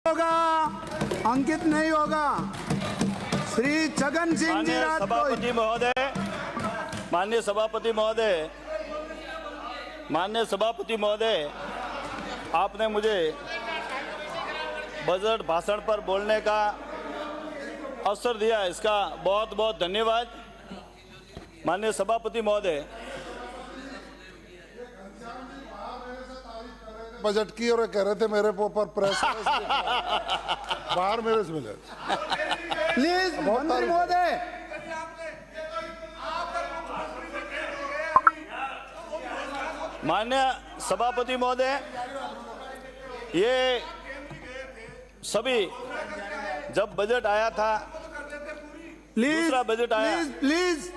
होगा, अंकित नहीं होगा। श्री छगन सिंह जी सभापति महोदय, माननीय सभापति महोदय, आपने मुझे बजट भाषण पर बोलने का अवसर दिया, इसका बहुत बहुत धन्यवाद। माननीय सभापति महोदय, बजट की और कह रहे थे मेरे ऊपर प्रेस बाहर मेरे से मिले। प्लीज मंत्री महोदय, माननीय सभापति महोदय, ये सभी जब बजट आया था, दूसरा बजट आया, प्लीज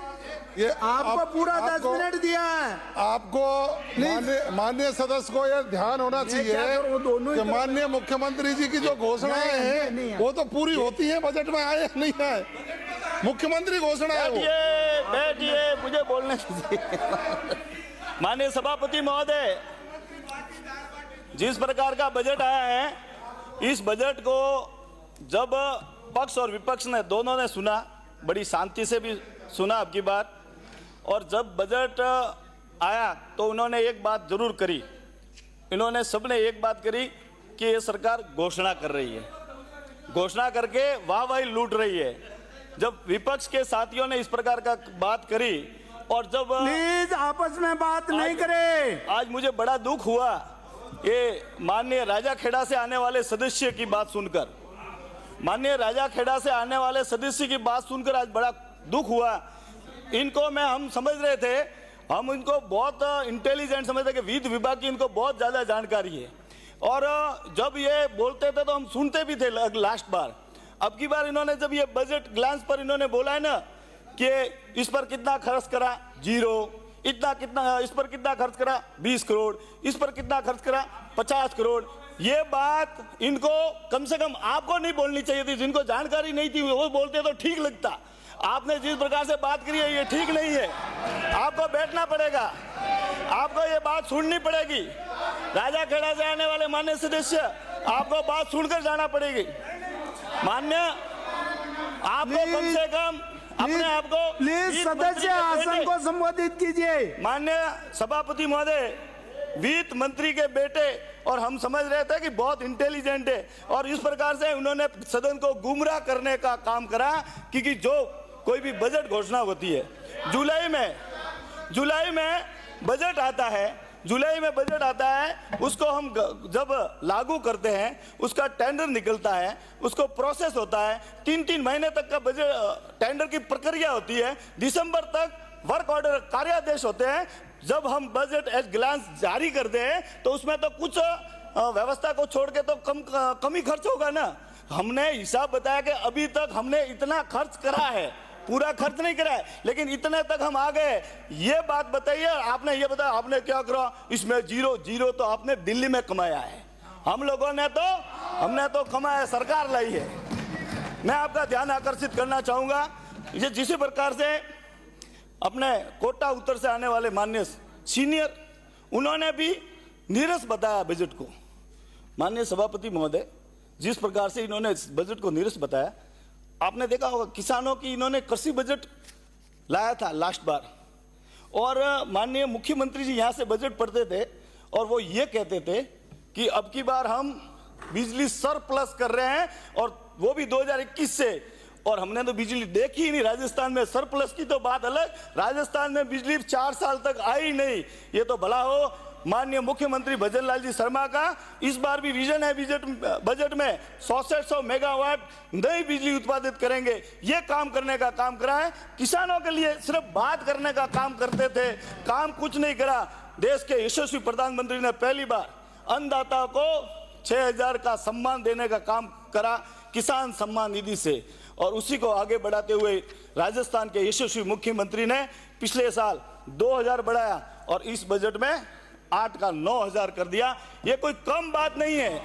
ये आपको पूरा 10 मिनट दिया है। आपको माननीय सदस्य को यह ध्यान होना चाहिए कि माननीय मुख्यमंत्री जी की जो घोषणाएं हैं वो तो पूरी होती हैं, बजट में आए नहीं है। मुख्यमंत्री घोषणा है वो। बैठिए, मुझे बोलने दीजिए। माननीय सभापति महोदय, जिस प्रकार का बजट आया है, इस बजट को जब पक्ष और विपक्ष ने दोनों ने सुना, बड़ी शांति से भी सुना आपकी बात, और जब बजट आया तो उन्होंने एक बात जरूर करी, इन्होंने सबने एक बात करी कि ये सरकार घोषणा कर रही है, घोषणा करके वाहवाही लूट रही है। जब विपक्ष के साथियों ने इस प्रकार का बात करी और जब प्लीज आपस में बात नहीं करें। आज मुझे बड़ा दुख हुआ ये माननीय राजाखेड़ा से आने वाले सदस्य की बात सुनकर, माननीय राजाखेड़ा से आने वाले सदस्य की बात सुनकर आज बड़ा दुख हुआ। इनको हम समझ रहे थे, हम इनको बहुत इंटेलिजेंट समझते कि वित्त विभाग की इनको बहुत ज्यादा जानकारी है, और जब ये बोलते थे तो हम सुनते भी थे लास्ट बार। अब की बार इन्होंने जब ये बजट ग्लांस पर इन्होंने बोला है ना कि इस पर कितना खर्च करा, 0, कितना इस पर कितना खर्च करा, 20 करोड़, इस पर कितना खर्च करा, 50 करोड़। ये बात इनको कम से कम आपको नहीं बोलनी चाहिए थी, जिनको जानकारी नहीं थी वो बोलते तो ठीक लगता। आपने जिस प्रकार से बात करी है ये ठीक नहीं है, आपको बैठना पड़ेगा, आपको ये बात सुननी पड़ेगी। राजाखेड़ा से आने वाले माननीय सदस्य, आपको बात सुनकर जाना पड़ेगी। मान्य, आपको कम से कम अपने आप को प्लीज सदस्य आसन को संबोधित कीजिए। माननीय सभापति महोदय, वित्त मंत्री के बेटे, और हम समझ रहे थे कि बहुत इंटेलिजेंट है, और इस प्रकार से उन्होंने सदन को गुमराह करने का काम करा। क्योंकि जो कोई भी बजट घोषणा होती है, जुलाई में बजट आता है, उसको हम जब लागू करते हैं, उसका टेंडर निकलता है, उसको प्रोसेस होता है, 3-3 महीने तक का बजट टेंडर की प्रक्रिया होती है। दिसंबर तक वर्क ऑर्डर कार्यादेश होते हैं। जब हम बजट एट ग्लांस जारी करते हैं तो उसमें तो कुछ व्यवस्था को छोड़ के तो कम ही खर्च होगा ना। हमने हिसाब बताया कि अभी तक हमने इतना खर्च करा है, पूरा खर्च नहीं करा है, लेकिन इतने तक हम आ गए। ये बात बताइए, आपने ये बताया आपने क्या करा, इसमें 0 तो आपने दिल्ली में कमाया है, हम लोगों ने हमने तो कमाया, सरकार लाई है। मैं आपका ध्यान आकर्षित करना चाहूंगा, ये जिस प्रकार से अपने कोटा उत्तर से आने वाले माननीय सीनियर, उन्होंने भी नीरस बताया बजट को। माननीय सभापति महोदय, जिस प्रकार से इन्होंने बजट को नीरस बताया, आपने देखा होगा किसानों की इन्होंने कृषि बजट लाया था लास्ट बार, और माननीय मुख्यमंत्री जी यहाँ से बजट पढ़ते थे और वो ये कहते थे कि अब की बार हम बिजली सरप्लस कर रहे हैं, और वो भी 2021 से। और हमने तो बिजली देखी ही नहीं, राजस्थान में सरप्लस की तो बात अलग, राजस्थान में बिजली 4 साल तक आई नहीं। ये तो भला हो माननीय मुख्यमंत्री भजन लाल जी शर्मा का, इस बार भी विजन है बजट में 100 मेगावाट नई बिजली उत्पादित करेंगे। ये काम करने का काम करा है। किसानों के लिए सिर्फ बात करने का काम करते थे, काम कुछ नहीं करा। देश के यशस्वी प्रधानमंत्री ने पहली बार अन्नदाता को 6000 का सम्मान देने का काम करा किसान सम्मान निधि से, और उसी को आगे बढ़ाते हुए राजस्थान के यशस्वी मुख्यमंत्री ने पिछले साल 2000 बढ़ाया और इस बजट में 8 का 9000 कर दिया। ये कोई कम बात नहीं है।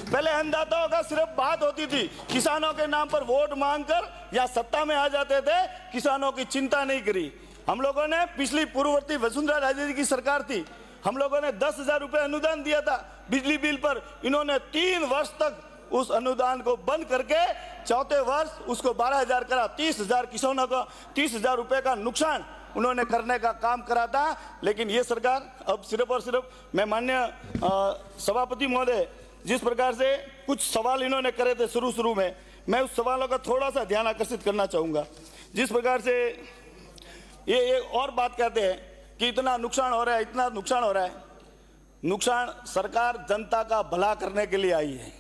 पहले अन्नदाताओं का सिर्फ बात होती थी, किसानों के नाम पर वोट मांगकर या सत्ता में आ जाते थे, किसानों की चिंता नहीं करी। हम लोगों ने पिछली पूर्ववर्ती वसुंधरा राजे जी की सरकार थी, हम लोगों ने 10,000 रुपए अनुदान दिया था बिजली बिल पर। इन्होंने 3 वर्ष तक उस अनुदान को बंद करके चौथे वर्ष उसको 12,000 करा। 30,000 किसानों को 30,000 रुपए का नुकसान उन्होंने करने का काम करा था। लेकिन ये सरकार अब सिर्फ और सिर्फ, मैं माननीय सभापति महोदय, जिस प्रकार से कुछ सवाल इन्होंने करे थे शुरू में, मैं उस सवालों का थोड़ा सा ध्यान आकर्षित करना चाहूँगा। जिस प्रकार से ये और बात कहते हैं कि इतना नुकसान हो रहा है, इतना नुकसान हो रहा है। नुकसान सरकार जनता का भला करने के लिए आई है।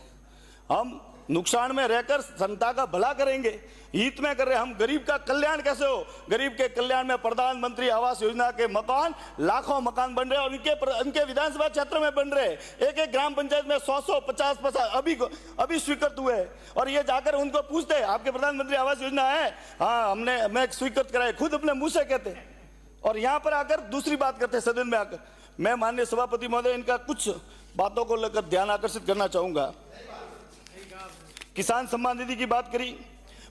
हम नुकसान में रहकर जनता का भला करेंगे, हित में कर रहे। हम गरीब का कल्याण कैसे हो? गरीब के कल्याण में प्रधानमंत्री आवास योजना के मकान, लाखों मकान बन रहे हैं और इनके विधानसभा क्षेत्र में बन रहे हैं। एक ग्राम पंचायत में 100 50 अभी स्वीकृत हुए हैं। और ये जाकर उनको पूछते हैं आपके प्रधानमंत्री आवास योजना है? हाँ, मैं स्वीकृत कराए, खुद अपने मुंह से कहते हैं। और यहाँ पर आकर दूसरी बात करते हैं सदन में आकर। मैं माननीय सभापति महोदय, इनका कुछ बातों को लेकर ध्यान आकर्षित करना चाहूंगा। किसान सम्मान निधि की बात करी,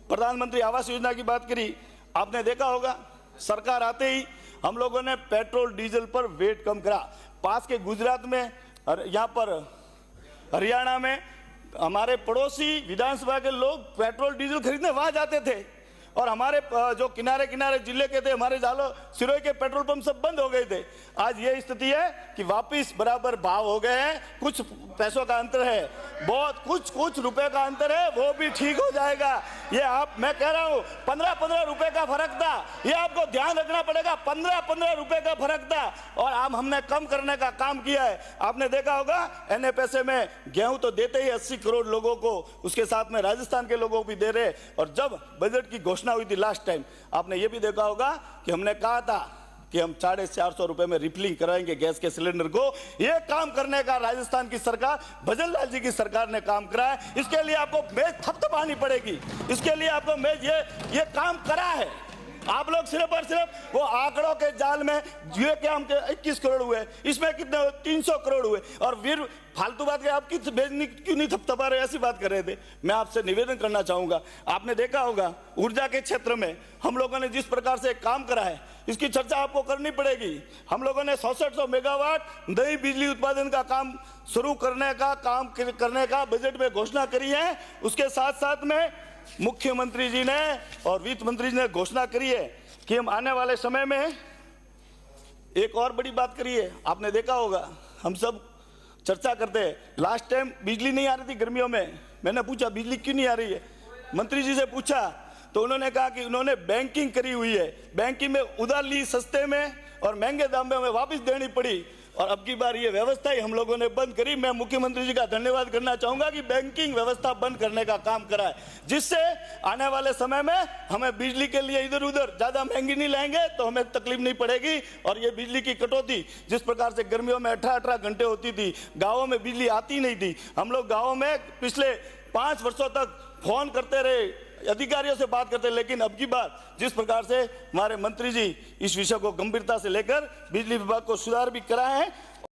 प्रधानमंत्री आवास योजना की बात करी। आपने देखा होगा सरकार आते ही हम लोगों ने पेट्रोल डीजल पर वेट कम करा। पास के गुजरात में, यहाँ पर हरियाणा में हमारे पड़ोसी विधानसभा के लोग पेट्रोल डीजल खरीदने वहां जाते थे। और हमारे जो किनारे जिले के थे, हमारे जालो सिरोही के पेट्रोल पंप सब बंद हो गए थे। आज ये स्थिति है कि वापिस बराबर भाव हो गए हैं। कुछ पैसों का अंतर है, बहुत कुछ रुपए का अंतर है, वो भी ठीक हो जाएगा। ये मैं कह रहा हूँ 15 रुपए का फर्क था, ये आपको ध्यान रखना पड़ेगा। 15 रुपए का फर्क था और हमने कम करने का काम किया है। आपने देखा होगा NFSA में गेहूं तो देते ही 80 करोड़ लोगों को, उसके साथ में राजस्थान के लोगों को भी दे रहे। और जब बजट की घोषणा हुई थी लास्ट टाइम, आपने ये भी देखा होगा कि हमने कहा था कि हम 450 रुपए में रिफिलिंग कराएंगे गैस के सिलेंडर को। ये काम करने का राजस्थान की सरकार, भजन लाल जी की सरकार ने काम करा है। इसके लिए आपको मेज थपथपानी पड़ेगी, इसके लिए आपको मेज ये काम करा है। आप लोग सिर्फ और सिर्फ वो आंकड़ों के जाल में ये क्या हम 21 करोड़ हुए, इसमें कितने 300 करोड़ हुए। और फिर फालतू बात के आप क्यों नहीं थपथपा रहे, ऐसी बात कर रहे थे। मैं आपसे निवेदन करना चाहूंगा, आपने देखा होगा ऊर्जा के क्षेत्र में हम लोगों ने जिस प्रकार से काम करा है, इसकी चर्चा आपको करनी पड़ेगी। हम लोगों ने 6600 मेगावाट नई बिजली उत्पादन का काम शुरू करने का बजट में घोषणा करी है। उसके साथ साथ में मुख्यमंत्री जी ने और वित्त मंत्री जी ने घोषणा करी है कि हम आने वाले समय में एक और बड़ी बात करी है। आपने देखा होगा, हम सब चर्चा करते हैं, लास्ट टाइम बिजली नहीं आ रही थी गर्मियों में। मैंने पूछा बिजली क्यों नहीं आ रही है, मंत्री जी से पूछा तो उन्होंने कहा कि उन्होंने बैंकिंग करी हुई है, बैंकिंग में उधार ली सस्ते में और महंगे दाम में हमें वापस देनी पड़ी। और अब की बार ये व्यवस्था ही हम लोगों ने बंद करी। मैं मुख्यमंत्री जी का धन्यवाद करना चाहूंगा कि बैंकिंग व्यवस्था बंद करने का काम करा है, जिससे आने वाले समय में हमें बिजली के लिए इधर उधर ज्यादा महंगी नहीं लाएंगे तो हमें तकलीफ नहीं पड़ेगी। और ये बिजली की कटौती जिस प्रकार से गर्मियों में 18 घंटे होती थी, गाँवों में बिजली आती नहीं थी। हम लोग गाँवों में पिछले 5 वर्षों तक फोन करते रहे, अधिकारियों से बात करते, लेकिन अब की बार जिस प्रकार से हमारे मंत्री जी इस विषय को गंभीरता से लेकर बिजली विभाग को सुधार भी कराए हैं,